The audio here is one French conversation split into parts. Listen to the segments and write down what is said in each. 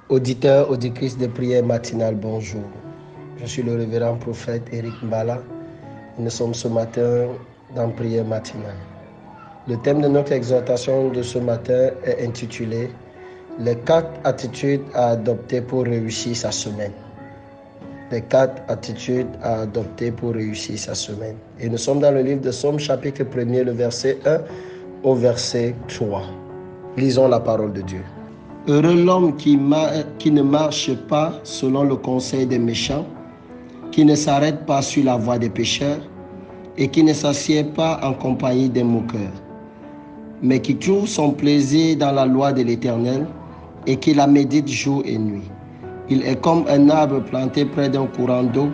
Auditeurs, auditrices de prière matinale, bonjour. Je suis le révérend prophète Éric Mbala. Nous sommes ce matin dans prière matinale. Le thème de notre exhortation de ce matin est intitulé « Les 4 attitudes à adopter pour réussir sa semaine ». Les 4 attitudes à adopter pour réussir sa semaine. Et nous sommes dans le livre de Psaume chapitre 1er, le verset 1 au verset 3. Lisons la parole de Dieu. Heureux l'homme qui ne marche pas selon le conseil des méchants, qui ne s'arrête pas sur la voie des pécheurs et qui ne s'assied pas en compagnie des moqueurs, mais qui trouve son plaisir dans la loi de l'Éternel et qui la médite jour et nuit. Il est comme un arbre planté près d'un courant d'eau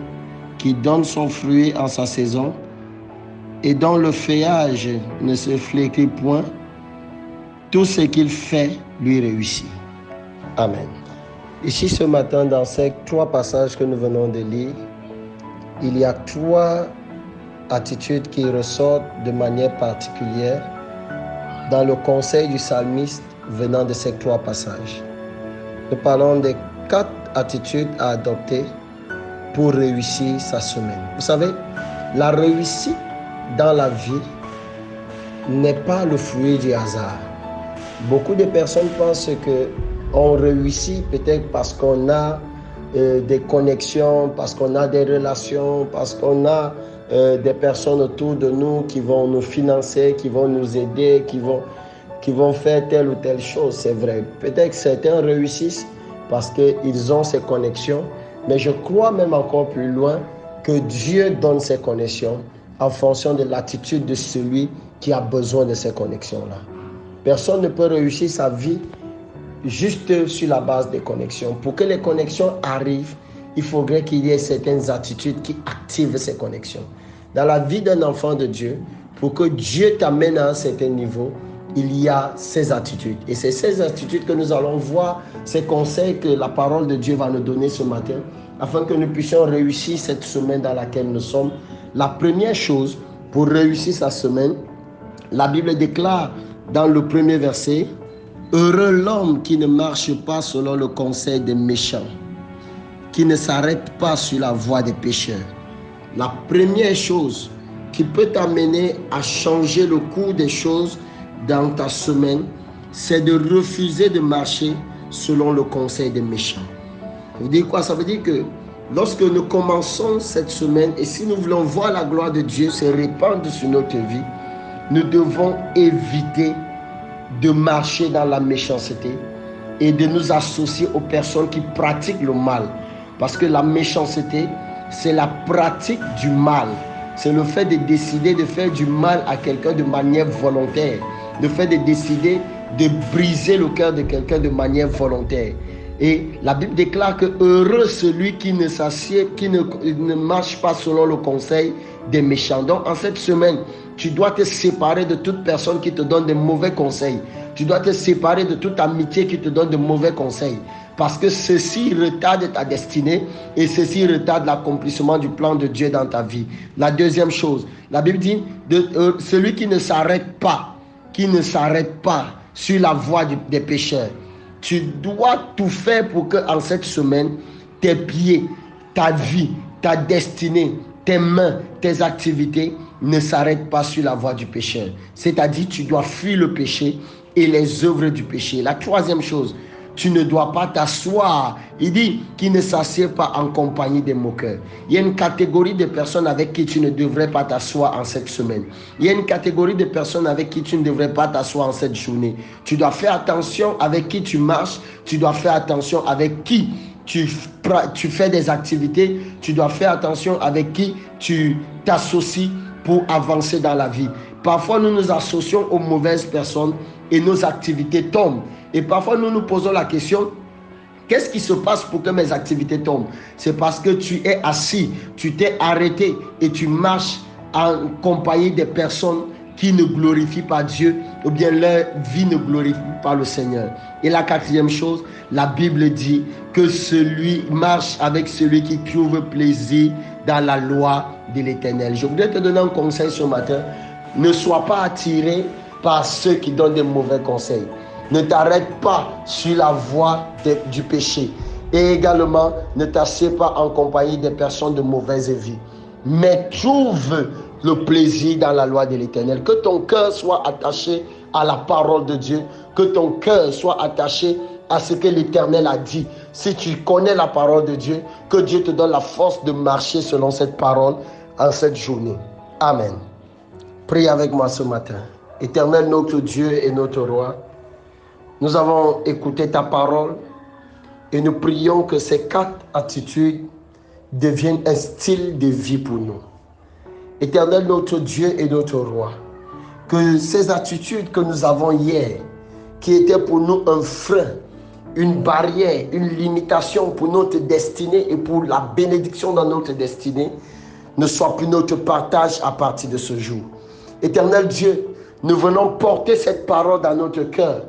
qui donne son fruit en sa saison et dont le feuillage ne se flétrit point. Tout ce qu'il fait lui réussit. Amen. Ici ce matin, dans ces 3 passages que nous venons de lire, il y a 3 attitudes qui ressortent de manière particulière dans le conseil du psalmiste venant de ces 3 passages. Nous parlons des 4 attitudes à adopter pour réussir sa semaine. Vous savez, la réussite dans la vie n'est pas le fruit du hasard. Beaucoup de personnes pensent qu'on réussit peut-être parce qu'on a des connexions, parce qu'on a des relations, parce qu'on a des personnes autour de nous qui vont nous financer, qui vont nous aider, qui vont faire telle ou telle chose. C'est vrai. Peut-être que certains réussissent parce qu'ils ont ces connexions, mais je crois même encore plus loin que Dieu donne ces connexions en fonction de l'attitude de celui qui a besoin de ces connexions-là. Personne ne peut réussir sa vie juste sur la base des connexions. Pour que les connexions arrivent, il faudrait qu'il y ait certaines attitudes qui activent ces connexions. Dans la vie d'un enfant de Dieu, pour que Dieu t'amène à un certain niveau, il y a ces attitudes. Et c'est ces attitudes que nous allons voir, ces conseils que la parole de Dieu va nous donner ce matin, afin que nous puissions réussir cette semaine dans laquelle nous sommes. La première chose, pour réussir sa semaine, la Bible déclare dans le premier verset, « Heureux l'homme qui ne marche pas selon le conseil des méchants, qui ne s'arrête pas sur la voie des pécheurs. » La première chose qui peut t'amener à changer le cours des choses dans ta semaine, c'est de refuser de marcher selon le conseil des méchants. Ça veut dire quoi? Ça veut dire que lorsque nous commençons cette semaine, et si nous voulons voir la gloire de Dieu se répandre sur notre vie, nous devons éviter de marcher dans la méchanceté et de nous associer aux personnes qui pratiquent le mal. Parce que la méchanceté, c'est la pratique du mal. C'est le fait de décider de faire du mal à quelqu'un de manière volontaire. Le fait de décider de briser le cœur de quelqu'un de manière volontaire. Et la Bible déclare que heureux celui qui ne s'assied, qui ne marche pas selon le conseil des méchants. Donc en cette semaine, tu dois te séparer de toute personne qui te donne de mauvais conseils. Tu dois te séparer de toute amitié qui te donne de mauvais conseils. Parce que ceci retarde ta destinée et ceci retarde l'accomplissement du plan de Dieu dans ta vie. La deuxième chose, la Bible dit, celui qui ne s'arrête pas sur la voie des pécheurs. Tu dois tout faire pour que en cette semaine, tes pieds, ta vie, ta destinée, tes mains, tes activités ne s'arrêtent pas sur la voie du pécheur. C'est-à-dire, tu dois fuir le péché et les œuvres du péché. La troisième chose, tu ne dois pas t'asseoir. Il dit qu'il ne s'assied pas en compagnie des moqueurs. Il y a une catégorie de personnes avec qui tu ne devrais pas t'asseoir en cette semaine. Il y a une catégorie de personnes avec qui tu ne devrais pas t'asseoir en cette journée. Tu dois faire attention avec qui tu marches. Tu dois faire attention avec qui tu fais des activités. Tu dois faire attention avec qui tu t'associes pour avancer dans la vie. Parfois, nous nous associons aux mauvaises personnes et nos activités tombent. Et parfois, nous nous posons la question, qu'est-ce qui se passe pour que mes activités tombent? C'est parce que tu es assis, tu t'es arrêté et tu marches en compagnie des personnes qui ne glorifient pas Dieu ou bien leur vie ne glorifie pas le Seigneur. Et la quatrième chose, la Bible dit que celui marche avec celui qui trouve plaisir dans la loi de l'Éternel. Je voudrais te donner un conseil ce matin. Ne sois pas attiré par ceux qui donnent des mauvais conseils. Ne t'arrête pas sur la voie du péché. Et également, ne t'assieds pas en compagnie des personnes de mauvaise vie. Mais trouve le plaisir dans la loi de l'Éternel. Que ton cœur soit attaché à la parole de Dieu. Que ton cœur soit attaché à ce que l'Éternel a dit. Si tu connais la parole de Dieu, que Dieu te donne la force de marcher selon cette parole en cette journée. Amen. Prie avec moi ce matin. Éternel, notre Dieu et notre Roi, nous avons écouté ta parole et nous prions que ces 4 attitudes deviennent un style de vie pour nous. Éternel, notre Dieu et notre Roi, que ces attitudes que nous avons hier, qui étaient pour nous un frein, une barrière, une limitation pour notre destinée et pour la bénédiction dans notre destinée, ne soient plus notre partage à partir de ce jour. Éternel Dieu, nous venons porter cette parole dans notre cœur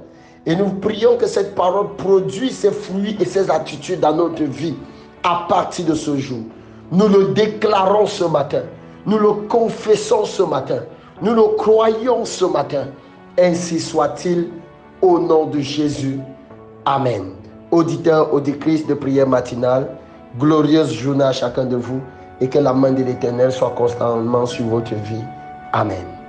et nous prions que cette parole produise ses fruits et ses attitudes dans notre vie à partir de ce jour. Nous le déclarons ce matin, nous le confessons ce matin, nous le croyons ce matin. Ainsi soit-il au nom de Jésus. Amen. Auditeurs, auditrices de prière matinale, glorieuse journée à chacun de vous et que la main de l'Éternel soit constamment sur votre vie. Amen.